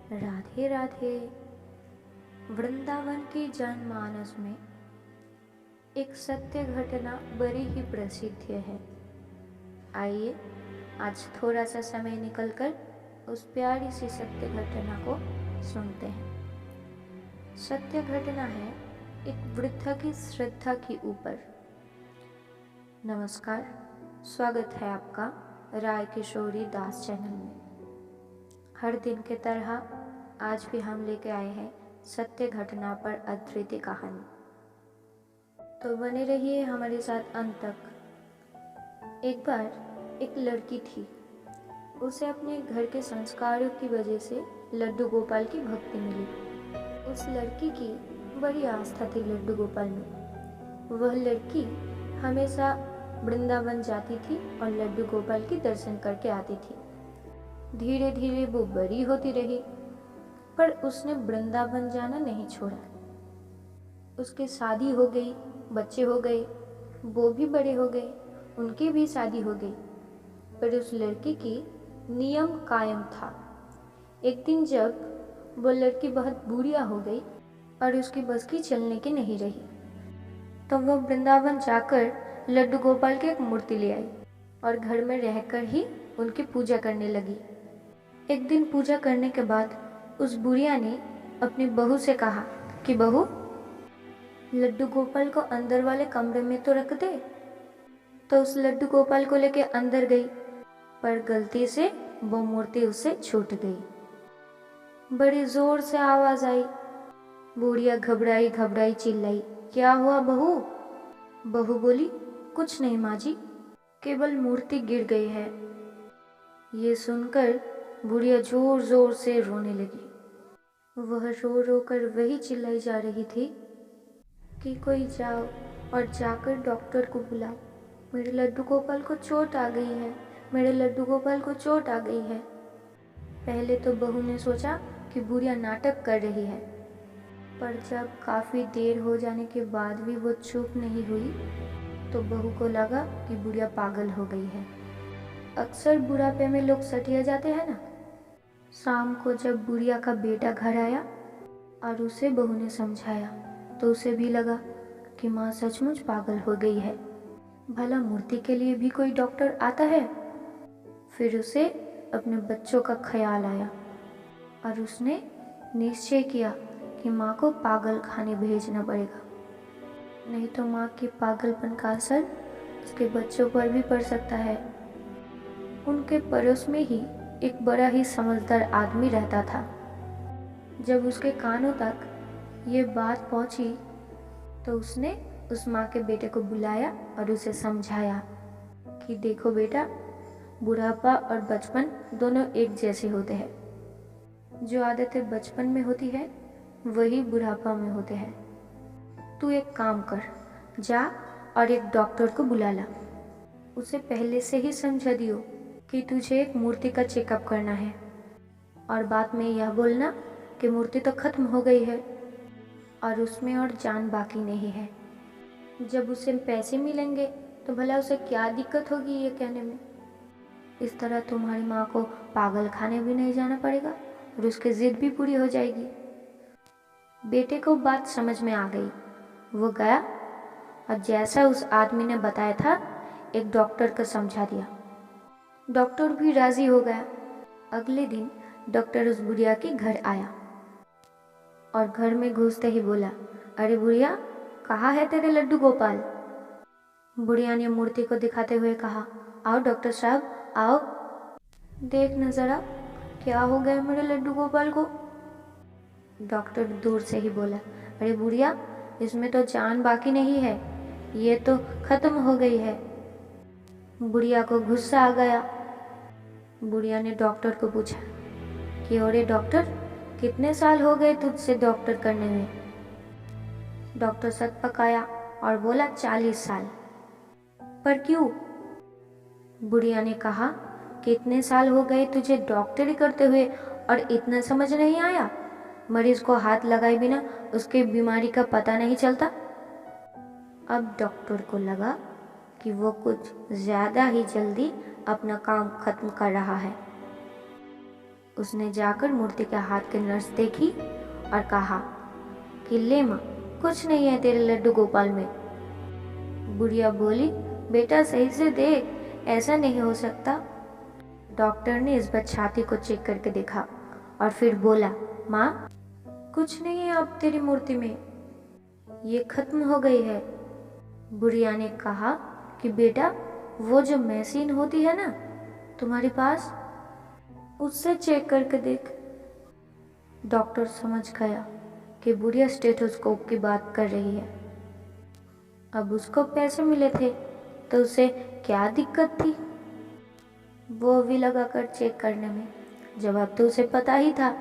राधे राधे। वृंदावन की जनमानस में एक सत्य घटना बड़ी ही प्रसिद्ध है। आइए आज थोड़ा सा समय निकलकर उस प्यारी सी सत्य घटना को सुनते हैं। सत्य घटना है एक वृद्ध की श्रद्धा के ऊपर। नमस्कार, स्वागत है आपका राय किशोरी दास चैनल में। हर दिन की तरह आज भी हम लेके आए हैं सत्य घटना पर अद्वितीय कहानी। तो बने रहिए हमारे साथ अंत तक। एक बार एक लड़की थी। उसे अपने घर के संस्कारों की वजह से लड्डू गोपाल की भक्ति मिली। उस लड़की की बड़ी आस्था थी लड्डू गोपाल में। वह लड़की हमेशा वृंदावन जाती थी और लड्डू गोपाल की दर्शन करके आती थी। धीरे धीरे वो बड़ी होती रही, पर उसने वृंदावन जाना नहीं छोड़ा। उसकी शादी हो गई, बच्चे हो गए, वो भी बड़े हो गए, उनकी भी शादी हो गई। पर उस लड़की की नियम कायम था। एक दिन जब वो लड़की बहुत बुढ़िया हो गई और उसकी बस की चलने की नहीं रही, तो वो वृंदावन जाकर लड्डू गोपाल की एक मूर्ति ले आई और घर में रहकर ही उनकी पूजा करने लगी। एक दिन पूजा करने के बाद उस बुढ़िया ने अपनी बहू से कहा कि बहू, लड्डू गोपाल को अंदर वाले कमरे में तो रख दे। तो उस लड्डू गोपाल को लेके अंदर गई, पर गलती से वो मूर्ति उससे छूट गई। बड़ी जोर से आवाज आई। बुढ़िया घबराई घबराई चिल्लाई, क्या हुआ बहू? बहू बोली, कुछ नहीं माँ जी, केवल मूर्ति गिर गई है। ये सुनकर बुढ़िया जोर जोर से रोने लगी। वह रो रो कर वही चिल्लाई जा रही थी कि कोई जाओ और जाकर डॉक्टर को बुलाओ, मेरे लड्डू गोपाल को चोट आ गई है, मेरे लड्डू गोपाल को चोट आ गई है। पहले तो बहू ने सोचा कि बुढ़िया नाटक कर रही है, पर जब काफ़ी देर हो जाने के बाद भी वो चुप नहीं हुई, तो बहू को लगा कि बुढ़िया पागल हो गई है। अक्सर बुढ़ापे में लोग सटिया जाते हैं ना। शाम को जब बुढ़िया का बेटा घर आया और उसे बहू ने समझाया, तो उसे भी लगा कि माँ सचमुच पागल हो गई है। भला मूर्ति के लिए भी कोई डॉक्टर आता है? फिर उसे अपने बच्चों का ख्याल आया और उसने निश्चय किया कि माँ को पागल खाने भेजना पड़ेगा, नहीं तो माँ के पागलपन का असर उसके बच्चों पर भी पड़ सकता है। उनके पड़ोस में ही एक बड़ा ही समझदार आदमी रहता था। जब उसके कानों तक ये बात पहुंची, तो उसने उस माँ के बेटे को बुलाया और उसे समझाया कि देखो बेटा, बुढ़ापा और बचपन दोनों एक जैसे होते हैं। जो आदतें बचपन में होती है वही बुढ़ापा में होते हैं। तू एक काम कर, जा और एक डॉक्टर को बुला ला। उसे पहले से ही समझा दियो कि तुझे एक मूर्ति का चेकअप करना है, और बाद में यह बोलना कि मूर्ति तो खत्म हो गई है और उसमें और जान बाकी नहीं है। जब उसे पैसे मिलेंगे तो भला उसे क्या दिक्कत होगी ये कहने में। इस तरह तुम्हारी माँ को पागल खाने भी नहीं जाना पड़ेगा और उसकी जिद भी पूरी हो जाएगी। बेटे को बात समझ में आ गई। वो गया और जैसा उस आदमी ने बताया था, एक डॉक्टर को समझा दिया। डॉक्टर भी राजी हो गया। अगले दिन डॉक्टर उस बुढ़िया के घर आया और घर में घुसते ही बोला, अरे बुढ़िया, कहाँ है तेरे लड्डू गोपाल? बुढ़िया ने मूर्ति को दिखाते हुए कहा, आओ डॉक्टर साहब, आओ, देख न जरा क्या हो गया मेरे लड्डू गोपाल को। डॉक्टर दूर से ही बोला, अरे बुढ़िया, इसमें तो जान बाकी नहीं है, ये तो खत्म हो गई है। बुढ़िया को गुस्सा आ गया। बुढ़िया ने डॉक्टर को पूछा कि अरे डॉक्टर, कितने साल हो गए तुझसे डॉक्टर करने में? डॉक्टर सक पकाया और बोला 40 साल। पर क्यों? बुढ़िया ने कहा, कितने साल हो गए तुझे डॉक्टरी करते हुए और इतना समझ नहीं आया? मरीज को हाथ लगाए बिना उसके बीमारी का पता नहीं चलता। अब डॉक्टर को लगा कि वो कुछ ज़्यादा ही जल्दी अपना काम खत्म कर रहा है। उसने जाकर मूर्ति के हाथ की नस देखी और कहा कि ले माँ, कुछ नहीं है तेरे लड्डू गोपाल में। बुढ़िया बोली, बेटा सही से देख, ऐसा नहीं हो सकता। डॉक्टर ने इस बार छाती को चेक करके देखा और फिर बोला, माँ कुछ नहीं है अब तेरी मूर्ति में, ये खत्म हो गई है। बुढ़िया ने कहा कि बेटा वो जो मशीन होती है ना तुम्हारे पास, उससे चेक करके देख। डॉक्टर समझ गया कि बुढ़िया स्टेथोस्कोप की बात कर रही है। अब उसको पैसे मिले थे तो उसे क्या दिक्कत थी वो भी लगाकर चेक करने में, जवाब तो उसे पता ही था।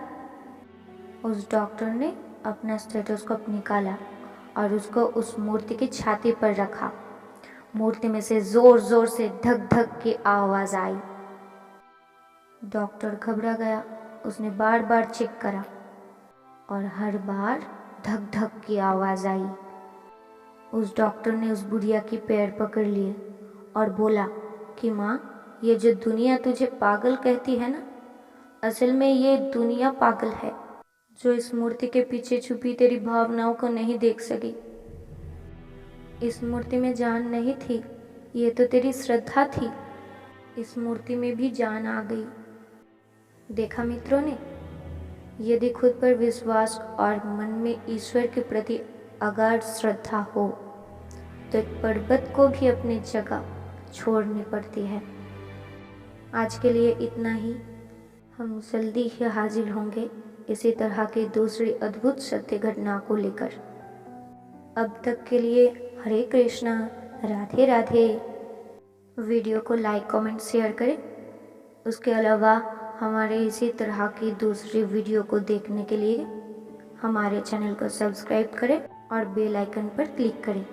उस डॉक्टर ने अपना स्टेथोस्कोप निकाला और उसको उस मूर्ति की छाती पर रखा। मूर्ति में से जोर जोर से धक धक की आवाज आई। डॉक्टर घबरा गया। उसने बार बार चेक करा और हर बार धक धक की आवाज आई। उस डॉक्टर ने उस बुढ़िया की पैर पकड़ लिए और बोला कि माँ, ये जो दुनिया तुझे पागल कहती है ना, असल में ये दुनिया पागल है जो इस मूर्ति के पीछे छुपी तेरी भावनाओं को नहीं देख सकी। इस मूर्ति में जान नहीं थी, ये तो तेरी श्रद्धा थी। इस मूर्ति में भी जान आ गई। देखा मित्रों ने, यदि खुद पर विश्वास और मन में ईश्वर के प्रति अगाध श्रद्धा हो तो एक पर्वत को भी अपनी जगह छोड़नी पड़ती है। आज के लिए इतना ही। हम जल्दी ही हाजिर होंगे इसी तरह की दूसरी अद्भुत सत्य घटना को लेकर। अब तक के लिए हरे कृष्णा, राधे राधे। वीडियो को लाइक, कमेंट, शेयर करें। उसके अलावा हमारे इसी तरह की दूसरी वीडियो को देखने के लिए हमारे चैनल को सब्सक्राइब करें और बेल आइकन पर क्लिक करें।